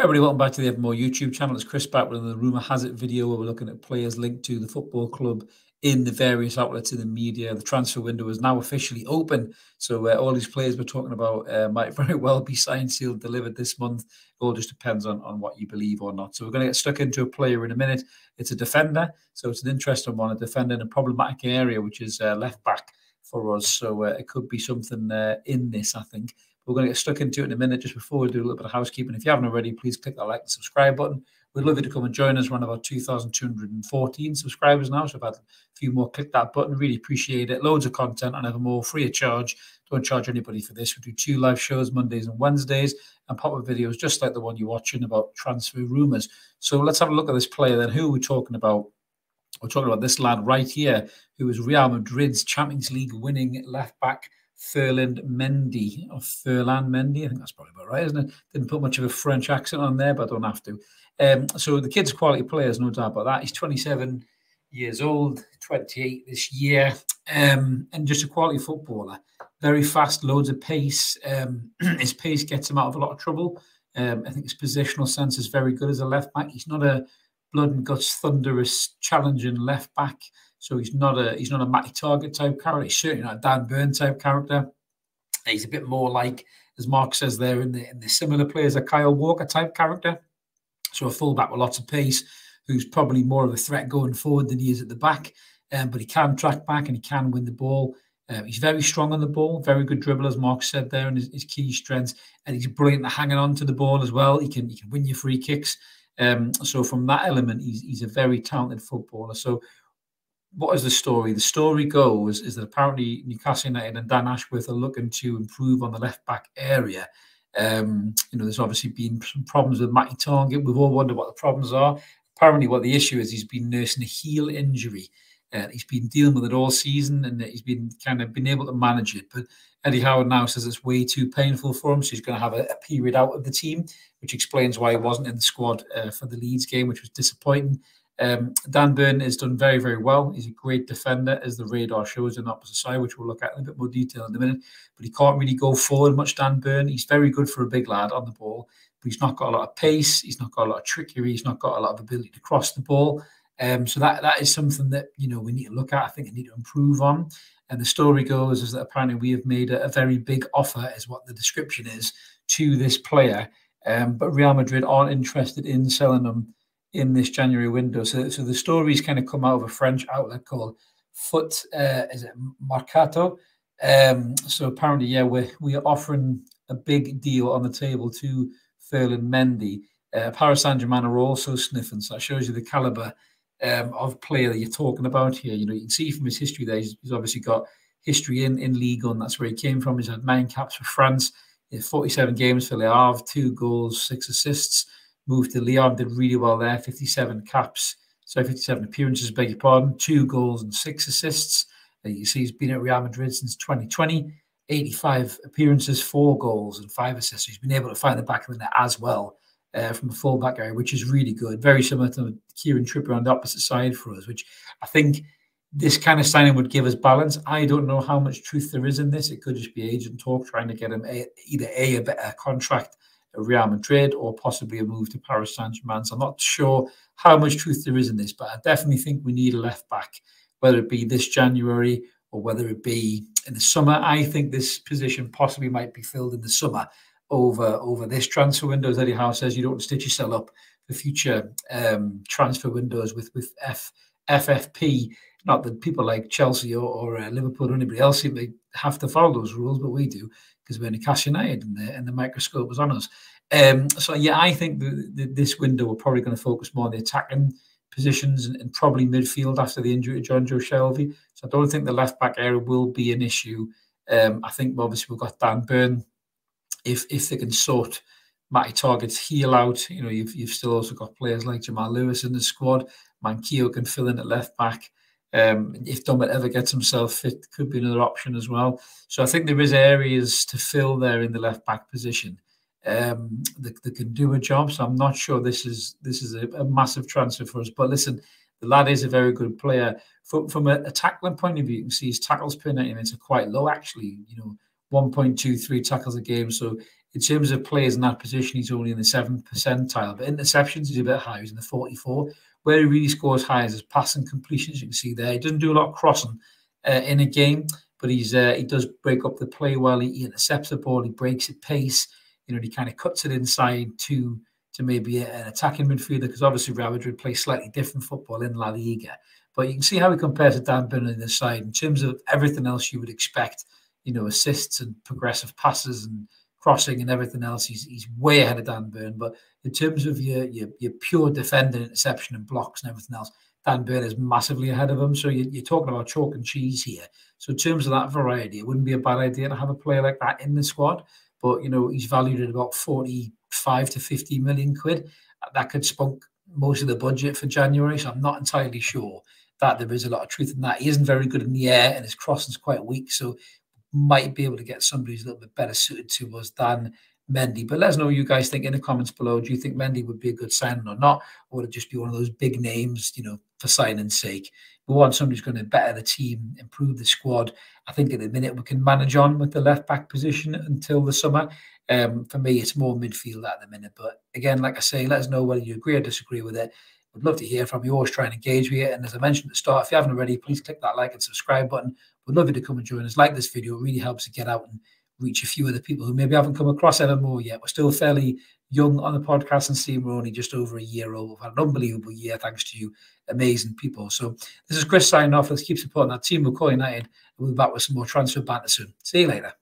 Everybody, welcome back to the Evermore YouTube channel. It's Chris back with another Rumour Has It video where we're looking at players linked to the football club in the various outlets in the media. The transfer window is now officially open, so all these players we're talking about might very well be signed, sealed, delivered this month. It all just depends on what you believe or not. So we're going to get stuck into a player in a minute. It's a defender, so it's an interesting one, a defender in a problematic area, which is left back for us. So it could be something in this, I think. We're going to get stuck into it in a minute. Just before we do a little bit of housekeeping, if you haven't already, please click that like and subscribe button. We'd love you to come and join us. We're on about 2,214 subscribers now, so I've had a few more. Click that button. Really appreciate it. Loads of content and Evermore free of charge. Don't charge anybody for this. We do 2 live shows Mondays and Wednesdays and pop-up videos just like the one you're watching about transfer rumours. So let's have a look at this player then. Who are we talking about? We're talking about this lad right here, who is Real Madrid's Champions League winning left back, Ferland Mendy, or Ferland Mendy. I think that's probably about right, isn't it? Didn't put much of a French accent on there, but I don't have to. So the kid's quality players, no doubt about that. He's 27 years old, 28 this year, and just a quality footballer. Very fast, loads of pace. His pace gets him out of a lot of trouble. I think his positional sense is very good as a left back. He's not a blood and guts, thunderous, challenging left back. So he's not a Matty Targett type character. He's certainly not a Dan Burn type character. He's a bit more like, as Mark says there, in the similar players, a Kyle Walker type character. So a fullback with lots of pace, who's probably more of a threat going forward than he is at the back. But he can track back and he can win the ball. He's very strong on the ball, very good dribbler, as Mark said there, and his key strengths. And he's brilliant at hanging on to the ball as well. He can win your free kicks. So from that element, he's a very talented footballer. So what is the story? The story goes is that apparently Newcastle United and Dan Ashworth are looking to improve on the left back area. There's obviously been some problems with Matty Targett. We've all wondered what the problems are. Apparently, what the issue is, he's been nursing a heel injury. He's been dealing with it all season, and he's been able to manage it. But Eddie Howard now says it's way too painful for him, so he's going to have a period out of the team, which explains why he wasn't in the squad for the Leeds game, which was disappointing. Dan Burn has done very, very well. He's a great defender, as the radar shows on the opposite side, which we'll look at in a bit more detail in a minute. But he can't really go forward much, Dan Burn. He's very good for a big lad on the ball, but he's not got a lot of pace. He's not got a lot of trickery. He's not got a lot of ability to cross the ball. So that is something that we need to look at. I think we need to improve on. And the story goes is that apparently we have made a very big offer, is what the description is, to this player. But Real Madrid aren't interested in selling them in this January window. So the story's kind of come out of a French outlet called Foot, is it Mercato? So apparently, yeah, we are offering a big deal on the table to Ferland Mendy. Paris Saint-Germain are also sniffing, so that shows you the calibre of player that you're talking about here. You can see from his history there, he's obviously got history in Ligue 1. That's where he came from. He's had 9 caps for France, 47 games for Le Havre, 2 goals, 6 assists. Moved to Lyon, did really well there, 57 appearances, beg your pardon, 2 goals and 6 assists. You see he's been at Real Madrid since 2020, 85 appearances, 4 goals and 5 assists. He's been able to find the back of the net as well from the full-back area, which is really good. Very similar to Kieran Trippier on the opposite side for us, which I think this kind of signing would give us balance. I don't know how much truth there is in this. It could just be agent talk trying to get him either a better contract at Real Madrid or possibly a move to Paris Saint-Germain. So I'm not sure how much truth there is in this, but I definitely think we need a left back, whether it be this January or whether it be in the summer. I think this position possibly might be filled in the summer over this transfer window. As Eddie Howe says, you don't stitch yourself up for future transfer windows with FFP. Not that people like Chelsea or Liverpool or anybody else seem to have to follow those rules, but we do, because we're Newcastle United and the microscope was on us. So, yeah, I think this window we're probably going to focus more on the attacking positions and probably midfield after the injury to John Joe Shelby. So I don't think the left-back area will be an issue. I think, obviously, we've got Dan Burn. If they can sort Matty Targett's heel out, you've still also got players like Jamal Lewis in the squad. Manquillo can fill in at left-back. If Dummett ever gets himself fit, could be another option as well. So I think there is areas to fill there in the left back position that can do a job. So I'm not sure this is a massive transfer for us. But listen, the lad is a very good player. From a tackling point of view, you can see his tackles per 90 minutes are quite low, actually. 1.23 tackles a game. So in terms of players in that position, he's only in the 7th percentile, but interceptions, he's a bit higher. He's in the 44. Where he really scores high is his passing completions. You can see there. He doesn't do a lot of crossing in a game, but he does break up the play well. He intercepts the ball. He breaks at pace. He kind of cuts it inside to maybe an attacking midfielder, because obviously Real Madrid play slightly different football in La Liga. But you can see how he compares to Dan Burn on the side in terms of everything else you would expect, assists and progressive passes and crossing and everything else. He's way ahead of Dan Burn. But in terms of your pure defender, interception and blocks and everything else, Dan Burn is massively ahead of him. So you're talking about chalk and cheese here. So in terms of that variety, it wouldn't be a bad idea to have a player like that in the squad. But, he's valued at about 45 to 50 million quid. That could spunk most of the budget for January. So I'm not entirely sure that there is a lot of truth in that. He isn't very good in the air and his crossing's quite weak. So might be able to get somebody who's a little bit better suited to us than Mendy. But let us know what you guys think in the comments below. Do you think Mendy would be a good signing or not? Or would it just be one of those big names, for signing's sake? We want somebody who's going to better the team, improve the squad. I think at the minute we can manage on with the left-back position until the summer. For me, it's more midfield at the minute. But again, like I say, let us know whether you agree or disagree with it. We'd love to hear from you. Always try and engage with it. And as I mentioned at the start, if you haven't already, please click that like and subscribe button. We'd love you to come and join us. Like this video. It really helps to get out and reach a few other people who maybe haven't come across Evermore yet. We're still fairly young on the podcast and seeing we're only just over a year old. We've had an unbelievable year thanks to you amazing people. So this is Chris signing off. Let's keep supporting that team. We'll call United. We'll be back with some more transfer banter soon. See you later.